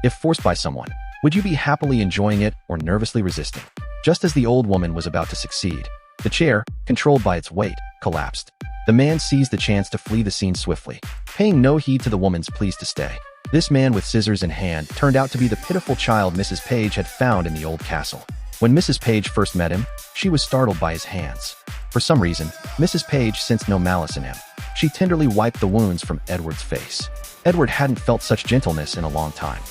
If forced by someone, would you be happily enjoying it or nervously resisting? Just as the old woman was about to succeed, the chair, controlled by its weight, collapsed. The man seized the chance to flee the scene swiftly, paying no heed to the woman's pleas to stay. This man with scissors in hand turned out to be the pitiful child Mrs. Page had found in the old castle. When Mrs. Page first met him, she was startled by his hands. For some reason, Mrs. Page sensed no malice in him. She tenderly wiped the wounds from Edward's face. Edward hadn't felt such gentleness in a long time.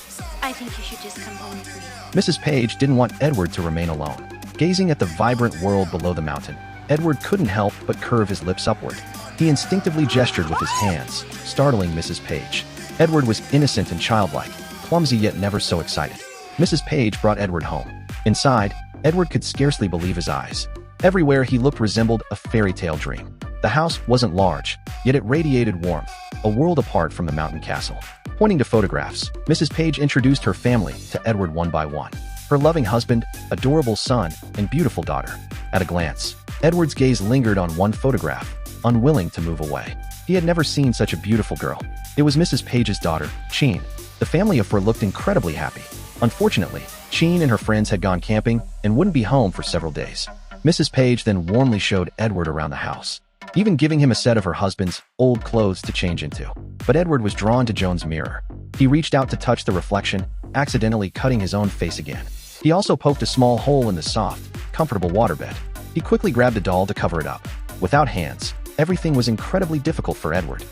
I think you should just come home with me. Mrs. Page didn't want Edward to remain alone. Gazing at the vibrant world below the mountain, Edward couldn't help but curve his lips upward. He instinctively gestured with his hands, startling Mrs. Page. Edward was innocent and childlike, clumsy yet never so excited. Mrs. Page brought Edward home. Inside, Edward could scarcely believe his eyes. Everywhere he looked resembled a fairy tale dream. The house wasn't large, yet it radiated warmth, a world apart from the mountain castle. Pointing to photographs, Mrs. Page introduced her family to Edward one by one. Her loving husband, adorable son, and beautiful daughter. At a glance, Edward's gaze lingered on one photograph, unwilling to move away. He had never seen such a beautiful girl. It was Mrs. Page's daughter, Cheen. The family of four looked incredibly happy. Unfortunately, Cheen and her friends had gone camping and wouldn't be home for several days. Mrs. Page then warmly showed Edward around the house, even giving him a set of her husband's old clothes to change into. But Edward was drawn to Joan's mirror. He reached out to touch the reflection, accidentally cutting his own face again. He also poked a small hole in the soft, comfortable waterbed. He quickly grabbed a doll to cover it up. Without hands, everything was incredibly difficult for Edward.